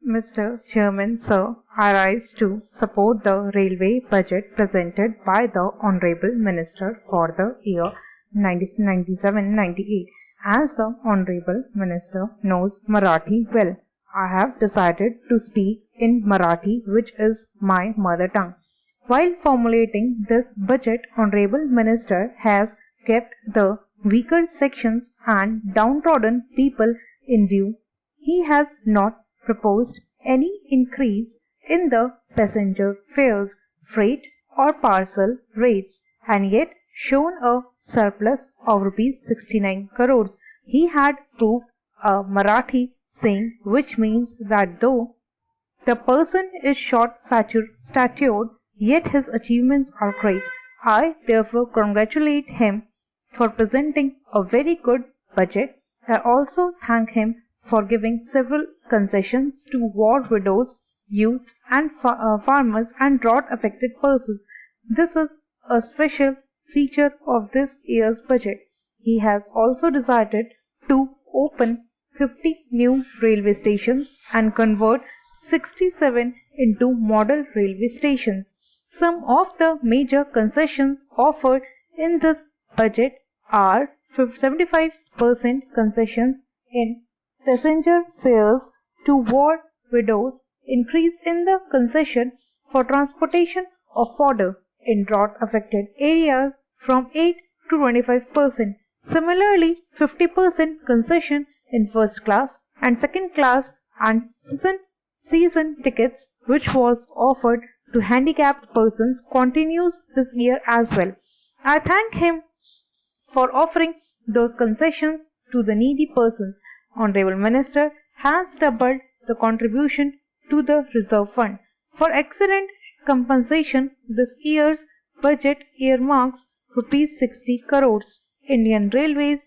Mr. Chairman, sir, I rise to support the railway budget presented by the Honorable Minister for the year 1997-98. As the Honorable Minister knows Marathi well, I have decided to speak in Marathi, which is my mother tongue. While formulating this budget, Honorable Minister has kept the weaker sections and downtrodden people in view. He has not proposed any increase in the passenger fares, freight or parcel rates, and yet shown a surplus of rupees 69 crores. He had proved a Marathi saying, which means that though the person is statured, yet his achievements are great. I therefore congratulate him for presenting a very good budget. I also thank him for giving several concessions to war widows, youths, and farmers and drought-affected persons. This is a special feature of this year's budget. He has also decided to open 50 new railway stations and convert 67 into model railway stations. Some of the major concessions offered in this budget are 75% concessions in passenger fares to war widows, increase in the concession for transportation of fodder in drought-affected areas from 8 to 25%. Similarly, 50% concession in first class and second class and season tickets, which was offered to handicapped persons, continues this year as well. I thank him for offering those concessions to the needy persons. Honorable Minister has doubled the contribution to the reserve fund. For accident compensation, this year's budget earmarks rupees 60 crores. Indian Railways,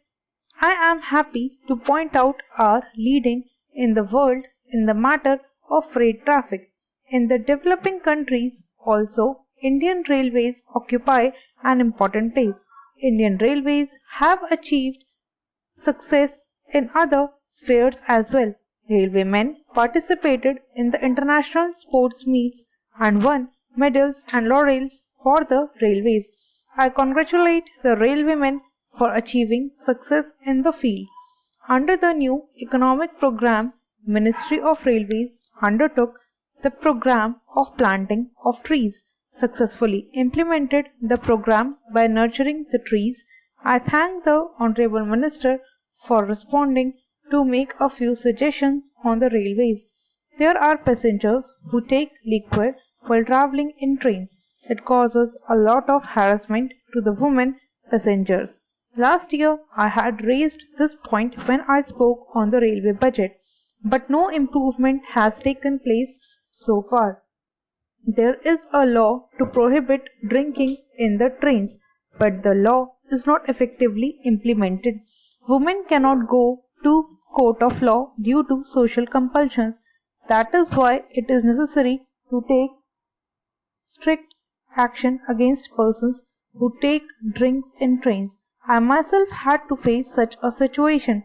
I am happy to point out, are leading in the world in the matter of freight traffic. In the developing countries also, Indian Railways occupy an important place. Indian Railways have achieved success in other spheres as well. Railwaymen participated in the international sports meets and won medals and laurels for the railways. I congratulate the railwaymen for achieving success in the field. Under the new economic program, Ministry of Railways undertook the program of planting of trees, successfully implemented the program by nurturing the trees. I thank the Honorable Minister for responding to make a few suggestions on the railways. There are passengers who take liquid while traveling in trains. It causes a lot of harassment to the women passengers. Last year I had raised this point when I spoke on the railway budget, but no improvement has taken place so far. There is a law to prohibit drinking in the trains, but the law is not effectively implemented. Women cannot go to court of law due to social compulsions. That is why it is necessary to take strict action against persons who take drinks in trains. I myself had to face such a situation.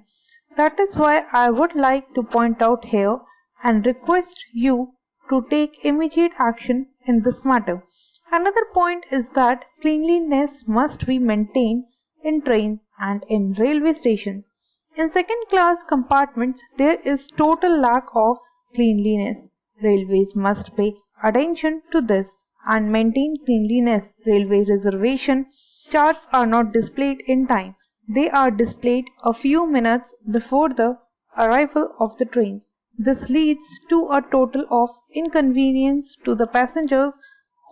That is why I would like to point out here and request you to take immediate action in this matter. Another point is that cleanliness must be maintained in trains and in railway stations. In second class compartments there is total lack of cleanliness. Railways must pay attention to this and maintain cleanliness. Railway reservation charts are not displayed in time. They are displayed a few minutes before the arrival of the trains. This leads to a total of inconvenience to the passengers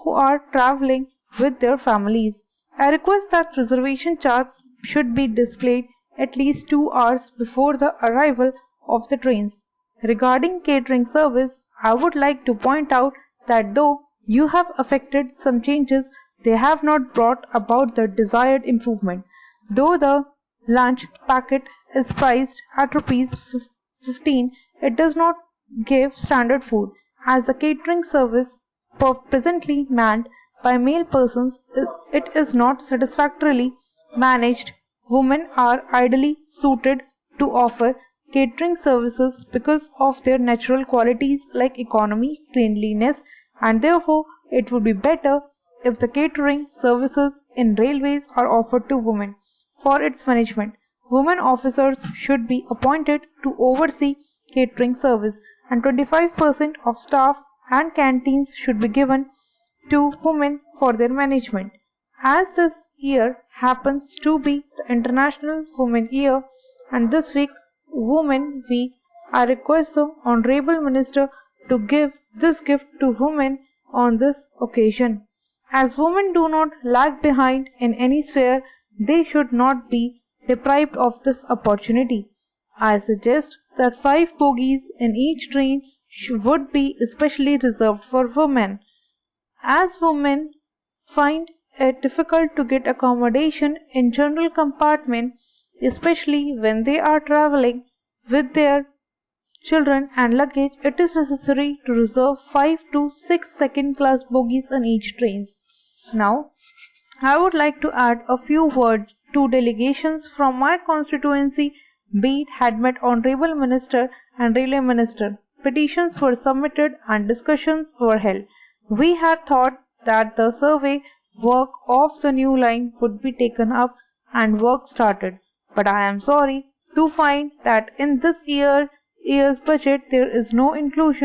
who are traveling with their families. I request that reservation charts should be displayed at least 2 hours before the arrival of the trains. Regarding catering service, I would like to point out that though you have effected some changes, they have not brought about the desired improvement. Though the lunch packet is priced at rupees 15, it does not give standard food, as the catering service presently manned by male persons it is not satisfactorily managed. Women are ideally suited to offer catering services because of their natural qualities like economy, cleanliness, and therefore it would be better if the catering services in railways are offered to women. For its management, women officers should be appointed to oversee catering service, and 25% of staff and canteens should be given to women for their management. As this year happens to be the International Women Year and this week Women Week, I request the Honorable Minister to give this gift to women on this occasion. As women do not lag behind in any sphere, they should not be deprived of this opportunity. I suggest that 5 bogies in each train would be especially reserved for women. As women find it difficult to get accommodation in general compartment, especially when they are traveling with their children and luggage, it is necessary to reserve 5 to 6 second class bogies in each train. Now, I would like to add a few words to delegations from my constituency, be it had met Honorable Minister and Railway Minister. Petitions were submitted and discussions were held. We had thought that the survey work of the new line would be taken up and work started, but I am sorry to find that in this year's budget there is no inclusion